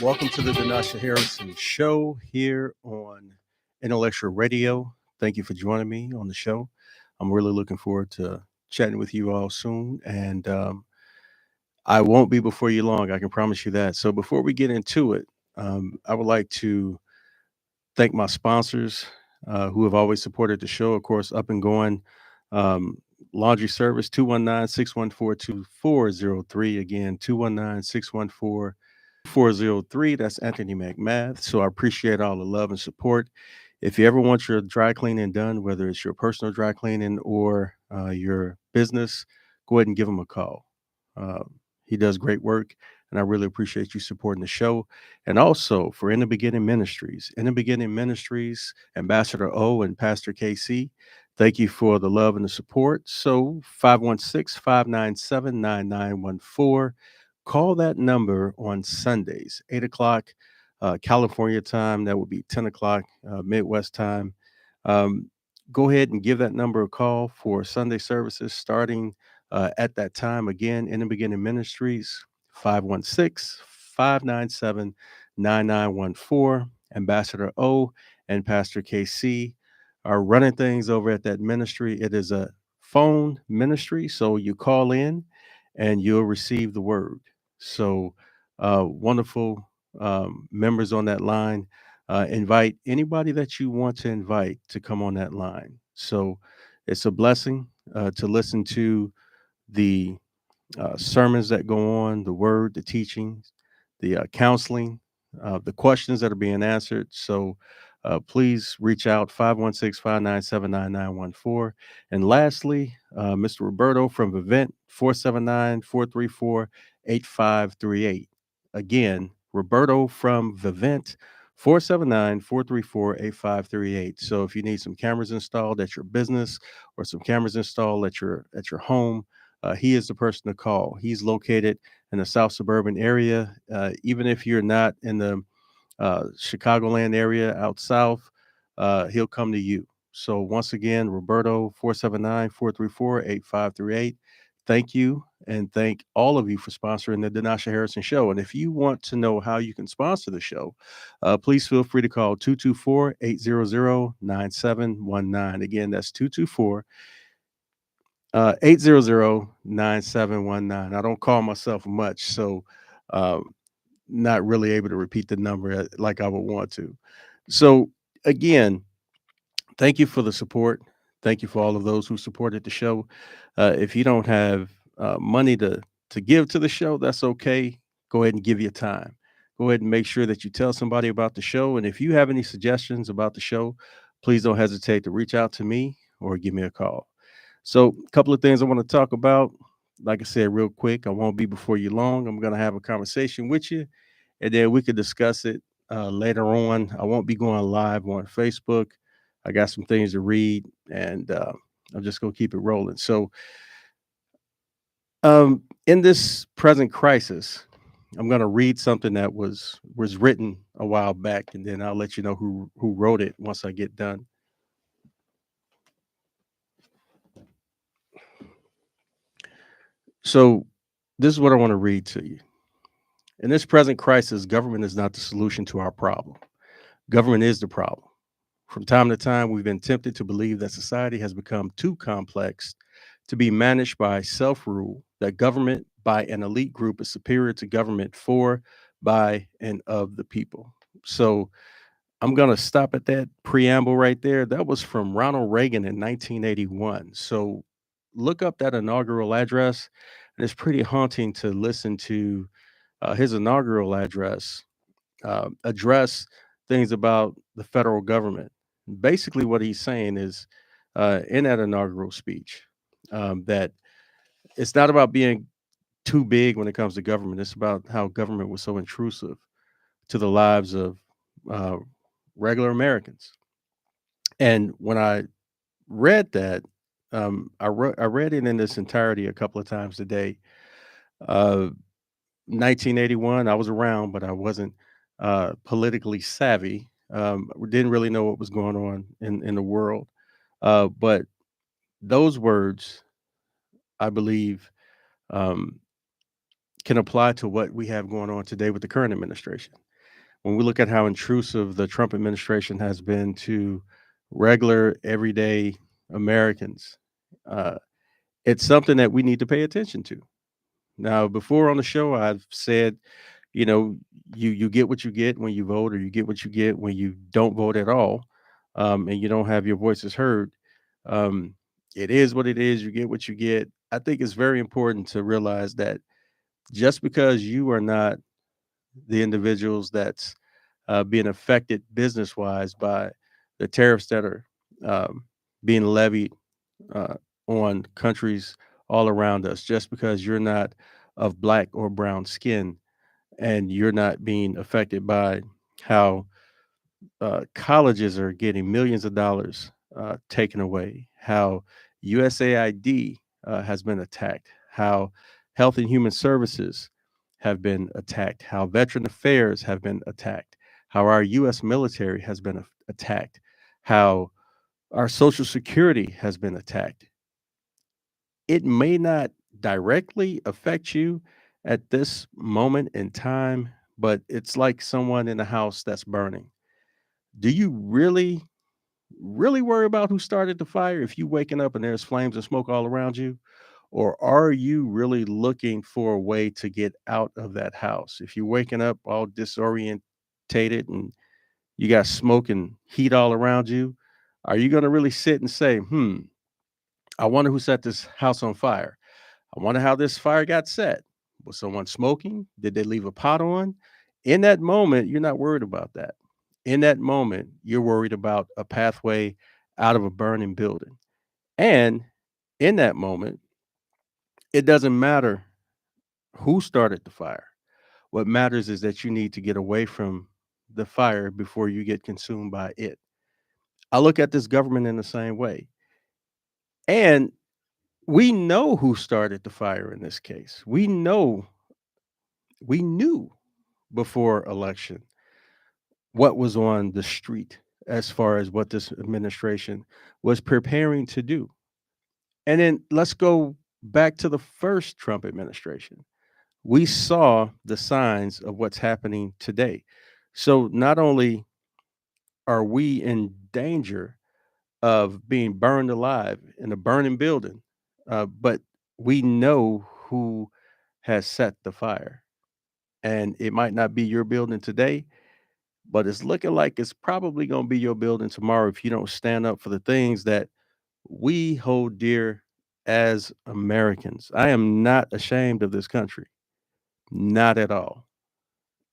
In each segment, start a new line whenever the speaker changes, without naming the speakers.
Welcome to the Denasha Harrison Show here on Intellectual Radio. Thank you for joining me on the show. I'm really looking forward to chatting with you all soon, and I won't be before you long. I can promise you that. So before we get into it, I would like to thank my sponsors who have always supported the show. Of course, up and going um, laundry service 219-614-2403. Again, 219-614-403. That's Anthony McMath. So I appreciate all the love and support. If you ever want your dry cleaning done, whether it's your personal dry cleaning or your business, go ahead and give him a call. Uh, he does great work, and I really appreciate you supporting the show. And also for In the Beginning Ministries, Ambassador O and Pastor KC, thank you for the love and the support. So 516-597-9914. Call that number on Sundays, 8 o'clock California time. That would be 10 o'clock Midwest time. Um, Go ahead and give that number a call for Sunday services starting at that time. Again, In the Beginning Ministries, 516-597-9914. Ambassador O and Pastor KC are running things over at that ministry. It is a phone ministry, so you call in and you'll receive the word. So, wonderful members on that line. Invite anybody that you want to invite to come on that line. So, it's a blessing to listen to the sermons that go on, the word, the teachings, the counseling, the questions that are being answered. So please reach out 516-597-9914. And lastly, Mr. Roberto from Vivint 479-434-8538. Again, Roberto from Vivint 479-434-8538. So if you need some cameras installed at your business or some cameras installed at your home, he is the person to call. He's located in the South Suburban area. Even if you're not in the Chicagoland area out south, he'll come to you. So once again, Roberto 479-434-8538. Thank you, and thank all of you for sponsoring the Denasha Harrison Show. And if you want to know how you can sponsor the show, please feel free to call 224-800-9719. Again, that's 224 800-9719. I don't call myself much, so not really able to repeat the number like I would want to. So again, thank you for the support. Thank you for all of those who supported the show. If you don't have money to give to the show, that's okay. Go ahead and give your time. Go ahead and make sure that you tell somebody about the show. And if you have any suggestions about the show, please don't hesitate to reach out to me or give me a call. So, a couple of things I want to talk about. Like I said, real quick, I won't be before you long. I'm going to have a conversation with you, and then we could discuss it later on. I won't be going live on Facebook. I got some things to read, and I'm just going to keep it rolling. So, in this present crisis, I'm going to read something that was written a while back, and then I'll let you know who wrote it once I get done. So, this is what I want to read to you. In this present crisis, government is not the solution to our problem. Government is the problem. From time to time, we've been tempted to believe that society has become too complex to be managed by self rule, that government by an elite group is superior to government for, by, and of the people. So I'm going to stop at that preamble right there. That was from Ronald Reagan in 1981. So look up that inaugural address, and it's pretty haunting to listen to his inaugural address address things about the federal government. Basically, what he's saying is in that inaugural speech that it's not about being too big when it comes to government. It's about how government was so intrusive to the lives of uh, regular Americans. And when I read that, I read it in its entirety a couple of times today. Uh, 1981, I was around, but I wasn't politically savvy. Didn't really know what was going on in the world. But those words, I believe, um, can apply to what we have going on today with the current administration. when we look at how intrusive the Trump administration has been to regular, everyday Americans, uh, it's something that we need to pay attention to. Now, before on the show, I've said, you know, you get what you get when you vote, or you get what you get when you don't vote at all, and you don't have your voices heard. Um, it is what it is. You get what you get. I think it's very important to realize that just because you are not the individuals that's being affected business wise by the tariffs that are um, being levied uh, on countries all around us, just because you're not of black or brown skin and you're not being affected by how colleges are getting millions of dollars taken away, how USAID has been attacked, how Health and Human Services have been attacked, how Veteran Affairs have been attacked, how our U.S. military has been attacked, how our Social Security has been attacked. It may not directly affect you at this moment in time, but it's like someone in a house that's burning. Do you really worry about who started the fire if you waking up and there's flames and smoke all around you? Or are you really looking for a way to get out of that house? If you're waking up all disorientated and you got smoke and heat all around you, are you going to really sit and say, I wonder who set this house on fire? I wonder how this fire got set. Was someone smoking? Did they leave a pot on? In that moment, you're not worried about that. In that moment, you're worried about a pathway out of a burning building. And in that moment, it doesn't matter who started the fire. What matters is that you need to get away from the fire before you get consumed by it. I look at this government in the same way. And we know who started the fire in this case. We knew before election what was on the street as far as what this administration was preparing to do. And then let's go back to the first Trump administration. We saw the signs of what's happening today. So not only are we in danger of being burned alive in a burning building, but we know who has set the fire. And it might not be your building today, but it's looking like it's probably going to be your building tomorrow if you don't stand up for the things that we hold dear as Americans. I am not ashamed of this country, not at all.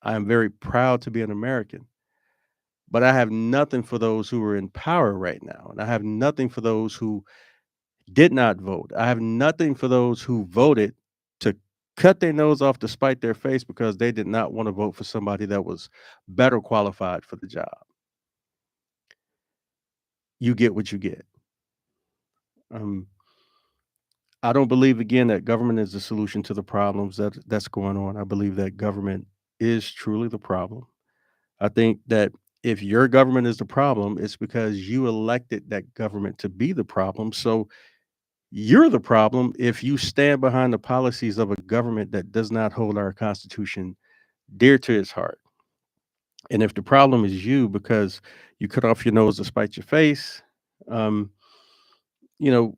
I am very proud to be an American, but I have nothing for those who are in power right now. And I have nothing for those who did not vote. I have nothing for those who voted to cut their nose off to spite their face because they did not want to vote for somebody that was better qualified for the job. You get what you get. Um, I don't believe again that government is the solution to the problems that's going on. I believe that government is truly the problem. I think that if your government is the problem, it's because you elected that government to be the problem. So you're the problem if you stand behind the policies of a government that does not hold our Constitution dear to its heart. And if the problem is you because you cut off your nose to spite your face, um, you know,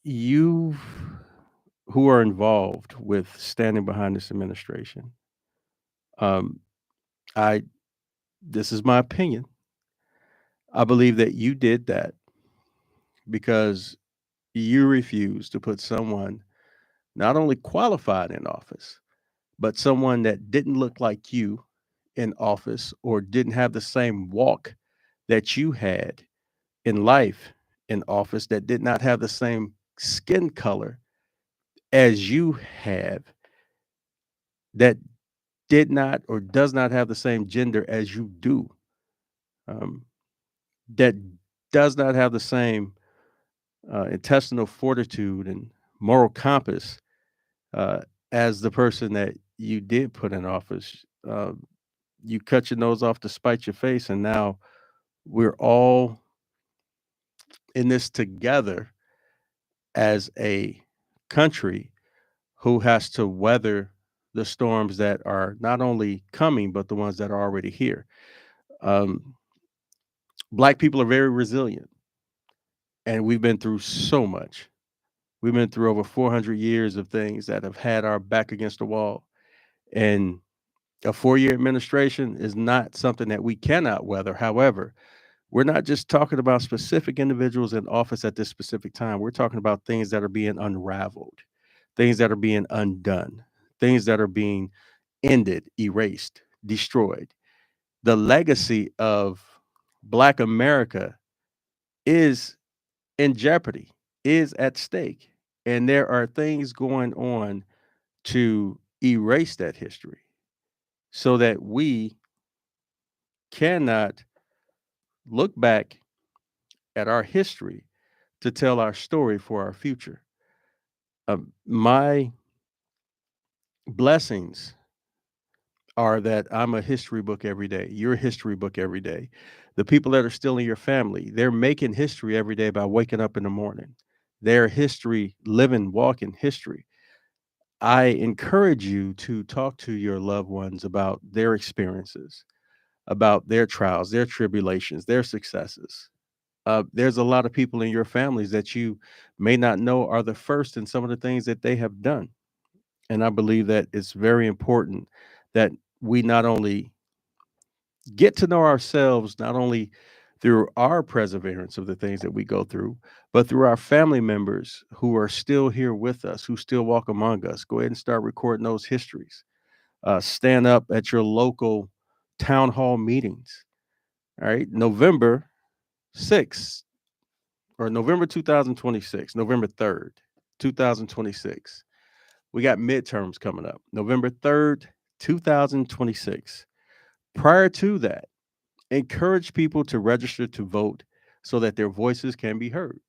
you who are involved with standing behind this administration, um, I this is my opinion. I believe that you did that because you refused to put someone not only qualified in office, but someone that didn't look like you in office or didn't have the same walk that you had in life in office, that did not have the same skin color as you have, that did not or does not have the same gender as you do, um, that does not have the same intestinal fortitude and moral compass uh, as the person that you did put in office. You cut your nose off to spite your face, and now we're all in this together as a country who has to weather the storms that are not only coming, but the ones that are already here. Um, Black people are very resilient, and we've been through so much. We've been through over 400 years of things that have had our back against the wall. And a 4-year administration is not something that we cannot weather. However, we're not just talking about specific individuals in office at this specific time. We're talking about things that are being unraveled, things that are being undone, things that are being ended, erased, destroyed. The legacy of Black America is in jeopardy, is at stake. And there are things going on to erase that history so that we cannot look back at our history to tell our story for our future. My blessings are that I'm a history book every day. You're a history book every day. The people that are still in your family, they're making history every day by waking up in the morning. They're history, living, walking history. I encourage you to talk to your loved ones about their experiences, about their trials, their tribulations, their successes. There's a lot of people in your families that you may not know are the first in some of the things that they have done. And I believe that it's very important that we not only get to know ourselves, not only through our perseverance of the things that we go through, but through our family members who are still here with us, who still walk among us. Go ahead and start recording those histories. Stand up at your local town hall meetings. All right. November 6th or November 2026, November 3rd, 2026. We got midterms coming up. November 3rd, 2026. Prior to that, encourage people to register to vote so that their voices can be heard.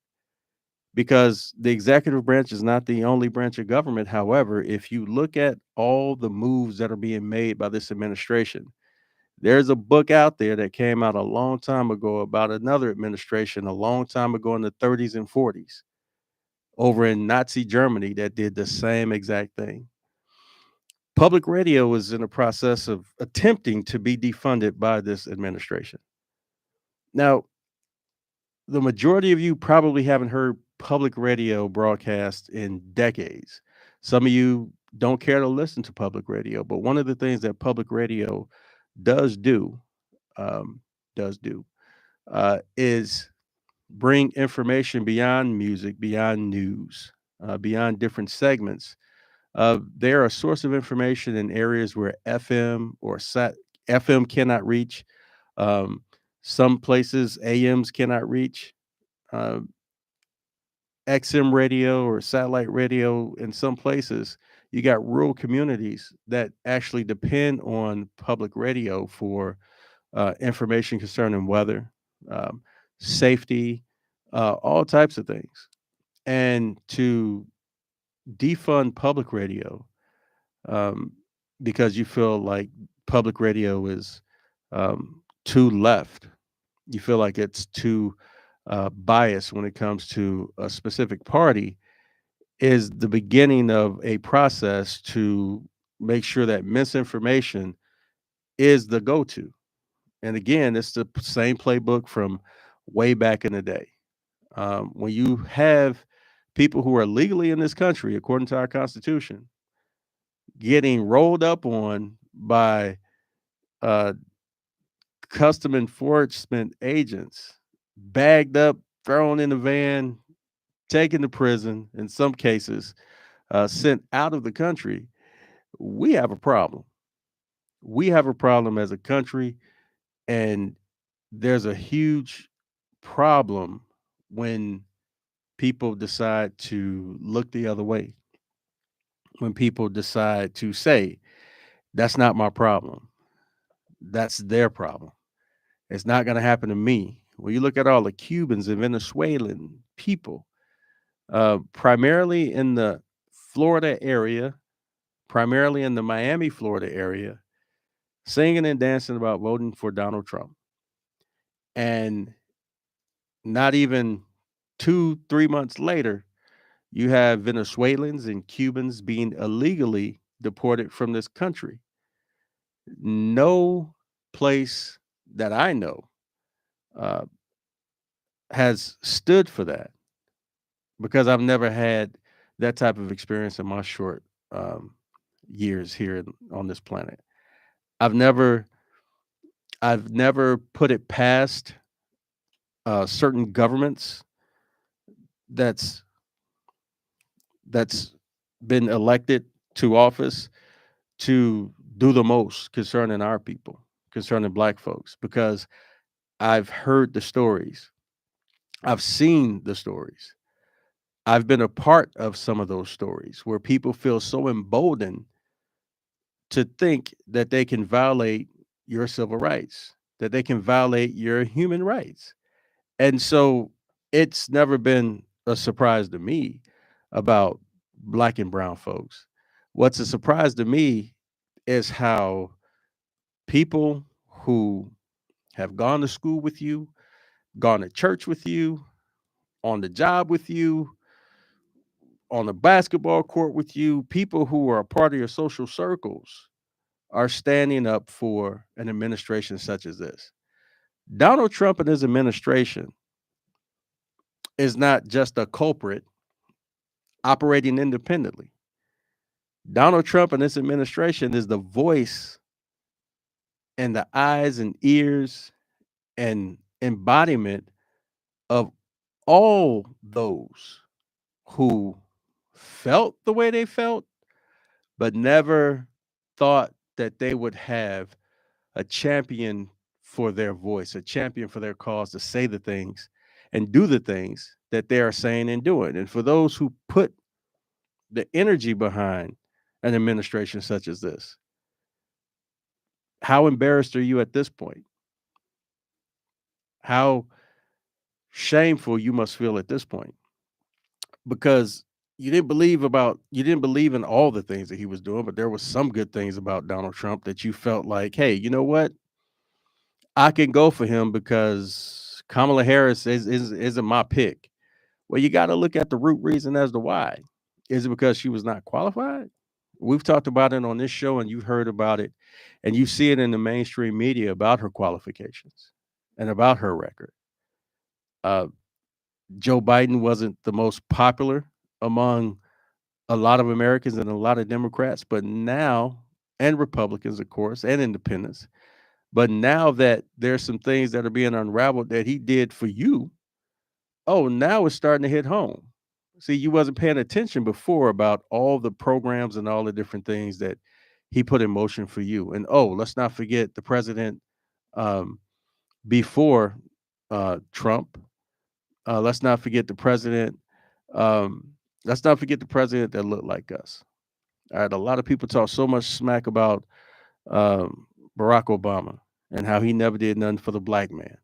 Because the executive branch is not the only branch of government. However, if you look at all the moves that are being made by this administration, there's a book out there that came out a long time ago about another administration a long time ago in the 30s and 40s over in Nazi Germany that did the same exact thing. Public radio is in the process of attempting to be defunded by this administration. Now, the majority of you probably haven't heard public radio broadcast in decades. Some of you don't care to listen to public radio, but one of the things that public radio does do, um, does do, is bring information beyond music, beyond news, beyond different segments. They're a source of information in areas where FM cannot reach. Um, some places AMs cannot reach. Uh, XM radio or satellite radio in some places, you got rural communities that actually depend on public radio for information concerning weather, um, safety, all types of things. And to defund public radio um, because you feel like public radio is too left, you feel like it's too biased when it comes to a specific party, is the beginning of a process to make sure that misinformation is the go-to. And again, it's the same playbook from way back in the day. When you have people who are legally in this country, according to our Constitution, getting rolled up on by uh, custom enforcement agents, bagged up, thrown in a van, taken to prison, in some cases, sent out of the country, we have a problem. We have a problem as a country, and there's a huge problem when people decide to look the other way, when people decide to say, that's not my problem, that's their problem. It's not going to happen to me. When you look at all the Cubans and Venezuelan people, primarily in the Florida area, primarily in the Miami, Florida area, singing and dancing about voting for Donald Trump. And not even 2, 3 months later, you have Venezuelans and Cubans being illegally deported from this country. No place that I know uh, has stood for that because I've never had that type of experience in my short um, years here on this planet. I've never, I've never put it past certain governments that's that's been elected to office to do the most concerning our people, concerning black folks, because I've heard the stories, I've seen the stories, I've been a part of some of those stories where people feel so emboldened to think that they can violate your civil rights, that they can violate your human rights. And so it's never been a surprise to me about black and brown folks. What's a surprise to me is how people who have gone to school with you, gone to church with you, on the job with you, on the basketball court with you, people who are a part of your social circles are standing up for an administration such as this. Donald Trump and his administration is not just a culprit operating independently. Donald Trump and his administration is the voice and the eyes and ears and embodiment of all those who felt the way they felt, but never thought that they would have a champion for their voice, a champion for their cause to say the things and do the things that they are saying and doing. And for those who put the energy behind an administration such as this, how embarrassed are you at this point? How shameful you must feel at this point because you didn't believe in all the things that he was doing, but there was some good things about Donald Trump that you felt like, hey, you know what? I can go for him because Kamala Harris isn't my pick. Well, you got to look at the root reason as to why. Is it because she was not qualified? We've talked about it on this show and you've heard about it and you see it in the mainstream media about her qualifications and about her record. Uh, Joe Biden wasn't the most popular among a lot of Americans and a lot of Democrats, but now, and Republicans, of course, and independents. But now that there's some things that are being unraveled that he did for you, oh, now it's starting to hit home. See, you wasn't paying attention before about all the programs and all the different things that he put in motion for you. And oh, let's not forget the president um, before Trump. Let's not forget the president. Um, let's not forget the president that looked like us. All right, a lot of people talk so much smack about um, Barack Obama and how he never did nothing for the black man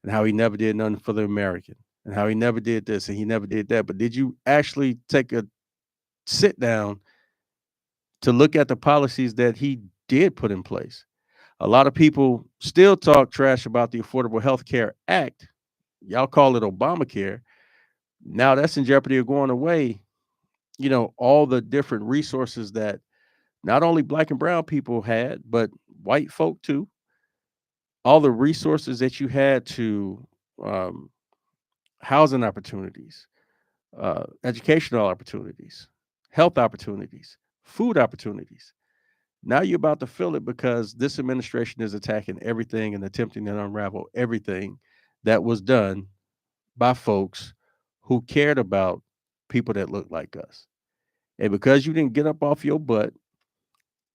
and how he never did nothing for the American and how he never did this and he never did that. But did you actually take a sit down to look at the policies that he did put in place? A lot of people still talk trash about the Affordable Health Care Act. Y'all call it Obamacare. Now that's in jeopardy of going away. You know, all the different resources that not only black and brown people had, but white folk too. All the resources that you had to um, housing opportunities, educational opportunities, health opportunities, food opportunities. Now you're about to feel it because this administration is attacking everything and attempting to unravel everything that was done by folks who cared about people that look like us. And because you didn't get up off your butt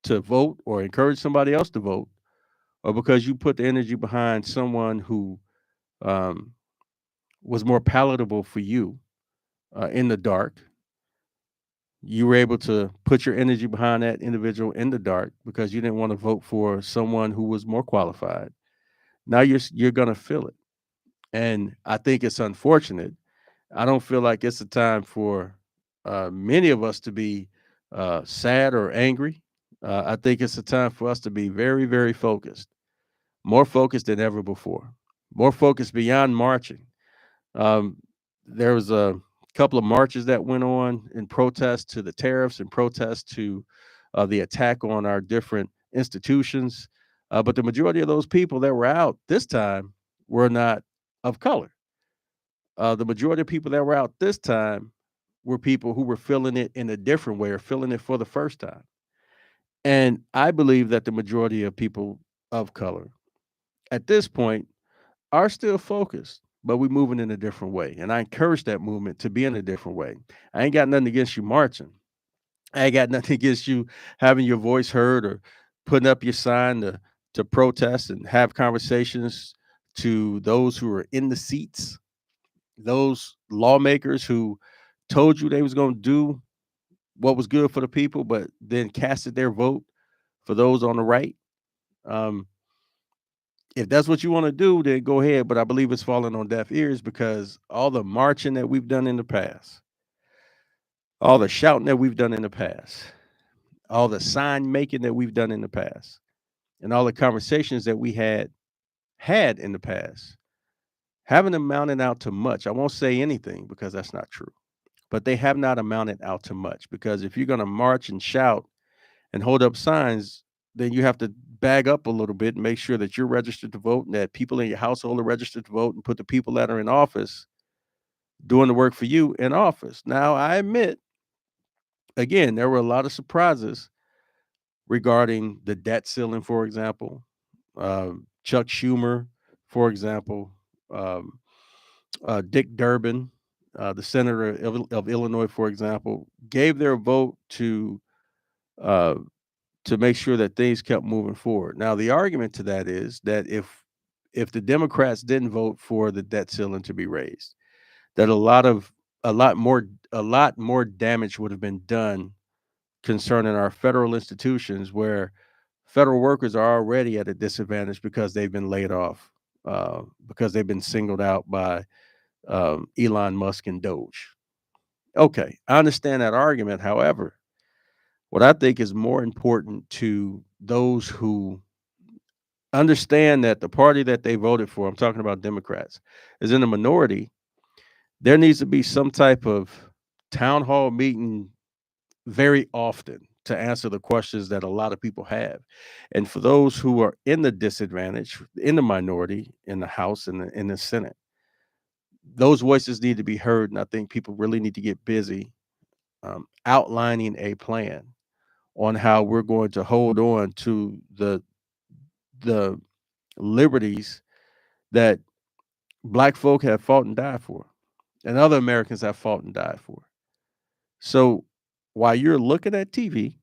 to vote or encourage somebody else to vote, or because you put the energy behind someone who um, was more palatable for you in the dark, you were able to put your energy behind that individual in the dark because you didn't want to vote for someone who was more qualified. Now you're gonna feel it, and I think it's unfortunate. I don't feel like it's a time for many of us to be sad or angry. I think it's a time for us to be very, very focused, more focused than ever before, more focused beyond marching. Um, there was a couple of marches that went on in protest to the tariffs and protest to the attack on our different institutions. But the majority of those people that were out this time were not of color. The majority of people that were out this time were people who were feeling it in a different way or feeling it for the first time. And I believe that the majority of people of color at this point are still focused, but we're moving in a different way. And I encourage that movement to be in a different way. I ain't got nothing against you marching. I ain't got nothing against you having your voice heard or putting up your sign to protest and have conversations to those who are in the seats, those lawmakers who told you they was going to do what was good for the people, but then casted their vote for those on the right. Um, if that's what you want to do, then go ahead. But I believe it's falling on deaf ears because all the marching that we've done in the past, all the shouting that we've done in the past, all the sign making that we've done in the past, and all the conversations that we had in the past haven't amounted out to much. I won't say anything because that's not true, but they have not amounted out to much because if you're going to march and shout and hold up signs, then you have to bag up a little bit and make sure that you're registered to vote and that people in your household are registered to vote and put the people that are in office doing the work for you in office. Now, I admit, again, there were a lot of surprises regarding the debt ceiling, for example. Chuck Schumer, for example, um, Dick Durbin, the senator of Illinois, for example, gave their vote uh, to make sure that things kept moving forward. Now, the argument to that is that if the Democrats didn't vote for the debt ceiling to be raised, that a lot more damage would have been done concerning our federal institutions where federal workers are already at a disadvantage because they've been laid off, because they've been singled out by Elon Musk and Doge. Okay, I understand that argument. However, what I think is more important to those who understand that the party that they voted for, I'm talking about Democrats, is in a minority, there needs to be some type of town hall meeting very often to answer the questions that a lot of people have. And for those who are in the disadvantage, in the minority, in the House and in the Senate, those voices need to be heard. And I think people really need to get busy outlining a plan on how we're going to hold on to the liberties that black folk have fought and died for, and other Americans have fought and died for. So while you're looking at TV,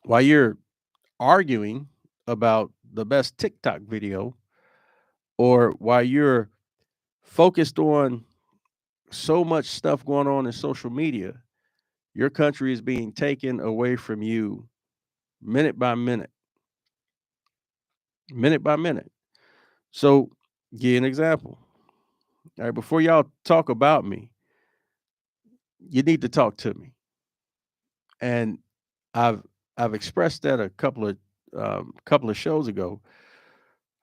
while you're arguing about the best TikTok video, or while you're focused on so much stuff going on in social media, your country is being taken away from you minute by minute, minute by minute. So, give you an example. All right, before y'all talk about me, you need to talk to me. And I've I've expressed that a couple of shows ago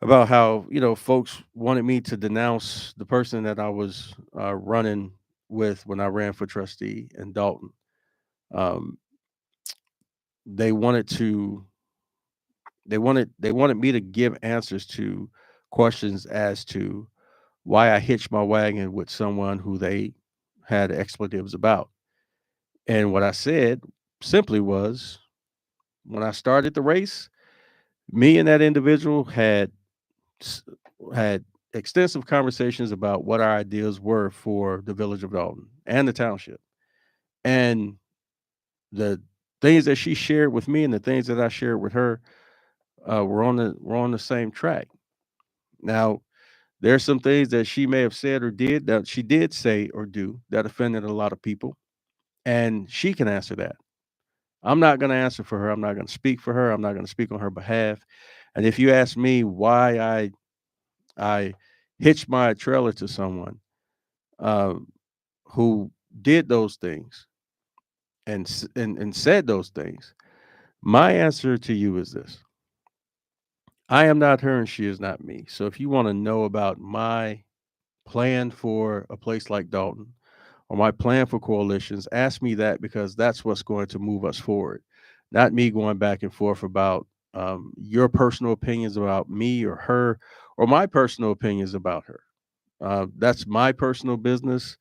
about how folks wanted me to denounce the person that I was running with when I ran for trustee in Dalton. Um, they wanted to they wanted me to give answers to questions as to why I hitched my wagon with someone who they had expletives about. And what I said simply was, when I started the race, me and that individual s- had extensive conversations about what our ideas were for the village of Dalton and the township. And the things that she shared with me and the things that I shared with her were on the same track. Now, there's some things that she may have said or did that she did say or do that offended a lot of people, and she can answer that. I'm not going to answer for her. I'm not going to speak for her. I'm not going to speak on her behalf. And if you ask me why I hitched my trailer to someone um, who did those things and said those things, my answer to you is this: I am not her, and she is not me. So if you want to know about my plan for a place like Dalton or my plan for coalitions, ask me that because that's what's going to move us forward. not me going back and forth about your personal opinions about me or her, or my personal opinions about her. That's my personal business.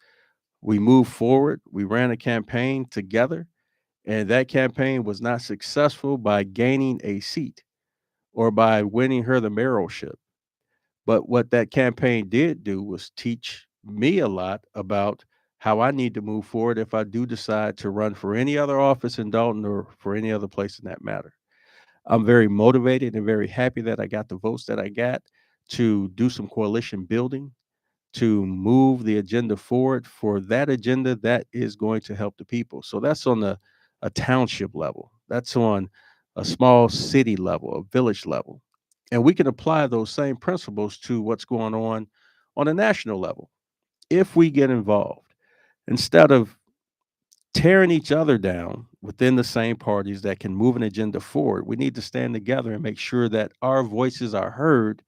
We moved forward. We ran a campaign together, and that campaign was not successful by gaining a seat or by winning her the mayoralship. But what that campaign did do was teach me a lot about how I need to move forward if I do decide to run for any other office in Dalton or for any other place in that matter. I'm very motivated and very happy that I got the votes that I got to do some coalition building, to move the agenda forward for that agenda that is going to help the people. So that's on a township level. That's on a small city level, a village level. And we can apply those same principles to what's going on a national level if we get involved. Instead of tearing each other down within the same parties that can move an agenda forward, we need to stand together and make sure that our voices are heard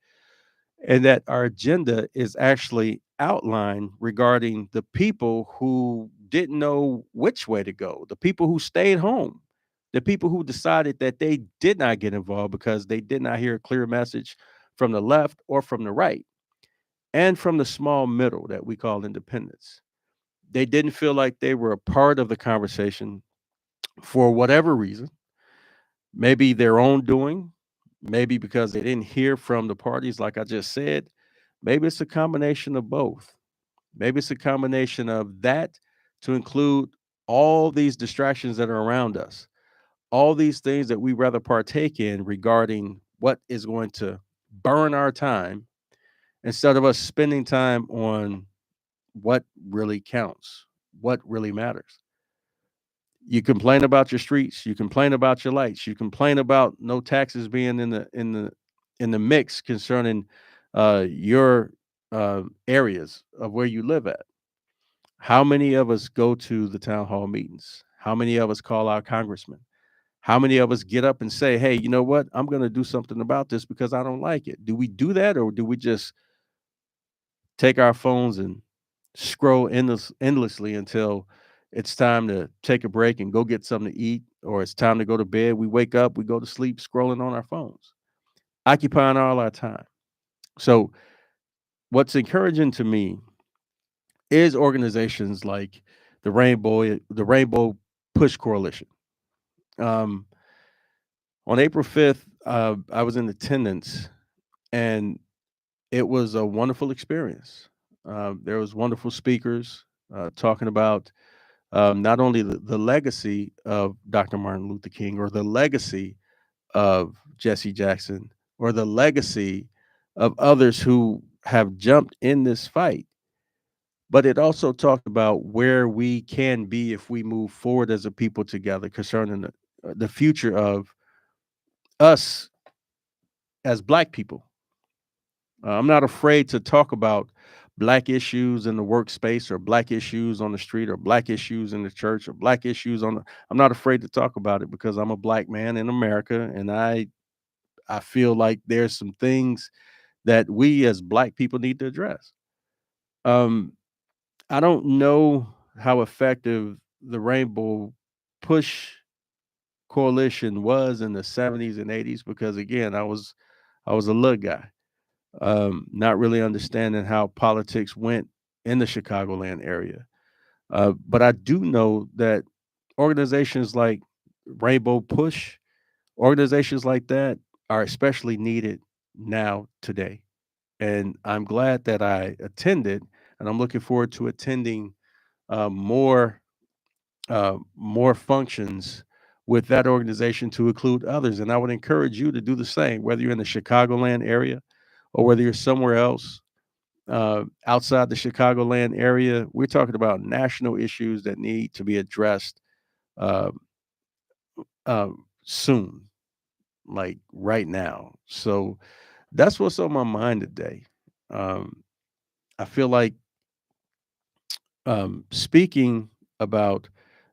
and that our agenda is actually outlined regarding the people who didn't know which way to go, the people who stayed home, the people who decided that they did not get involved because they did not hear a clear message from the left or from the right, and from the small middle that we call independents. They didn't feel like they were a part of the conversation for whatever reason, maybe their own doing, maybe because they didn't hear from the parties, like I just said. Maybe it's a combination of both. Maybe it's a combination of that to include all these distractions that are around us, all these things that we rather partake in regarding what is going to burn our time instead of us spending time on what really counts, what really matters. You complain about your streets, you complain about your lights, you complain about no taxes being in the mix concerning your areas of where you live at. How many of us go to the town hall meetings? How many of us call our congressman? How many of us get up and say, "Hey, you know what? I'm going to do something about this because I don't like it." Do we do that, or do we just take our phones and scroll endlessly until it's time to take a break and go get something to eat, or it's time to go to bed? We wake up, we go to sleep scrolling on our phones, occupying all our time. So, what's encouraging to me is organizations like the Rainbow Push Coalition. Um, on April 5th, I was in attendance, and it was a wonderful experience. There was wonderful speakers talking about not only the legacy of Dr. Martin Luther King, or the legacy of Jesse Jackson, or the legacy of others who have jumped in this fight, but it also talked about where we can be if we move forward as a people together concerning the future of us as Black people. I'm not afraid to talk about Black issues in the workspace, or Black issues on the street, or Black issues in the church, or Black issues on the. I'm not afraid to talk about it because I'm a Black man in America, and I feel like there's some things that we as Black people need to address. Um, I don't know how effective the Rainbow Push Coalition was in the 70s and 80s because, again, I was a little guy, not really understanding how politics went in the Chicagoland area. But I do know that organizations like Rainbow Push, organizations like that, are especially needed now today. And I'm glad that I attended, and I'm looking forward to attending more more functions with that organization to include others. And I would encourage you to do the same, whether you're in the Chicagoland area or whether you're somewhere else outside the Chicagoland area. We're talking about national issues that need to be addressed uh, soon, like right now. So that's what's on my mind today. Um, I feel like speaking about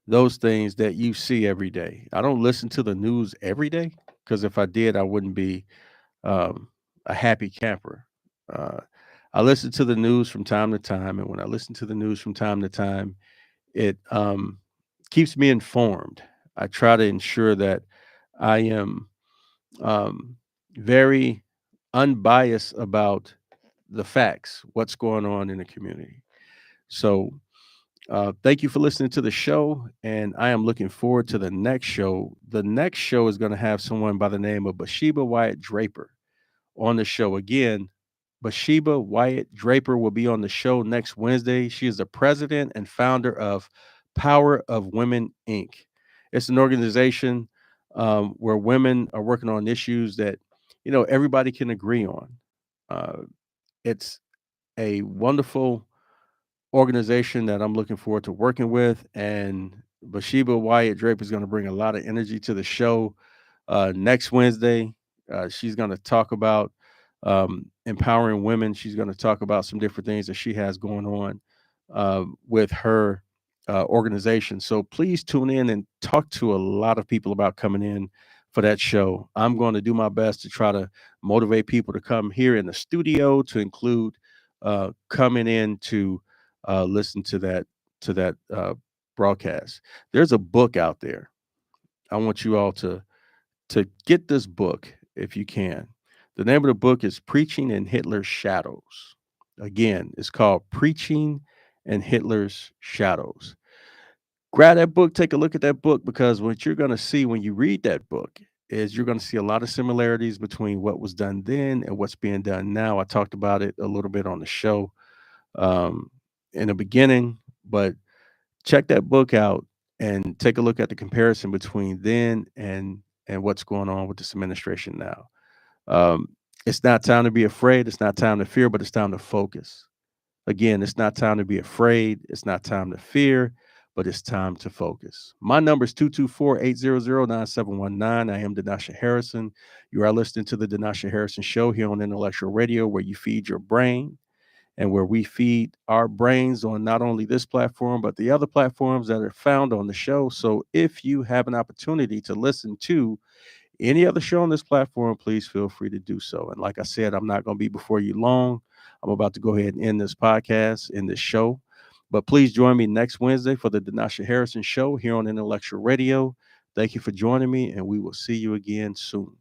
those things that you see every day. I don't listen to the news every day because if I did, I wouldn't be um, a happy camper. Uh, I listen to the news from time to time, and when I listen to the news from time to time, it keeps me informed. I try to ensure that I am um, very unbiased about the facts, what's going on in the community. So, thank you for listening to the show, and I am looking forward to the next show. The next show is going to have someone by the name of Bathsheba Wyatt Draper on the show again. Bathsheba Wyatt Draper will be on the show next Wednesday. She is the president and founder of Power of Women Inc. It's an organization where women are working on issues that everybody can agree on. Uh, it's a wonderful organization that I'm looking forward to working with. And Bathsheba Wyatt Draper is going to bring a lot of energy to the show next Wednesday. She's going to talk about empowering women. She's going to talk about some different things that she has going on with her organization. So please tune in and talk to a lot of people about coming in for that show. I'm going to do my best to try to motivate people to come here in the studio, to include coming in to listen to that broadcast. There's a book out there. I want you all to get this book if you can. The name of the book is Preaching in Hitler's Shadows. Again, it's called Preaching in Hitler's Shadows. Grab that book, take a look at that book, because what you're going to see when you read that book is you're going to see a lot of similarities between what was done then and what's being done now. I talked about it a little bit on the show um, in the beginning, but check that book out and take a look at the comparison between then and what's going on with this administration now. Um, it's not time to be afraid. It's not time to fear, but it's time to focus. Again, it's not time to be afraid. It's not time to fear, but it's time to focus. My number is 224-800-9719. I am Denasha Harrison. You are listening to the Denasha Harrison Show here on Intellectual Radio, where you feed your brain and where we feed our brains on not only this platform, but the other platforms that are found on the show. So if you have an opportunity to listen to any other show on this platform, please feel free to do so. And like I said, I'm not going to be before you long. I'm about to go ahead and end this podcast, end this show. But please join me next Wednesday for the Denasha Harrison Show here on Intellectual Radio. Thank you for joining me, and we will see you again soon.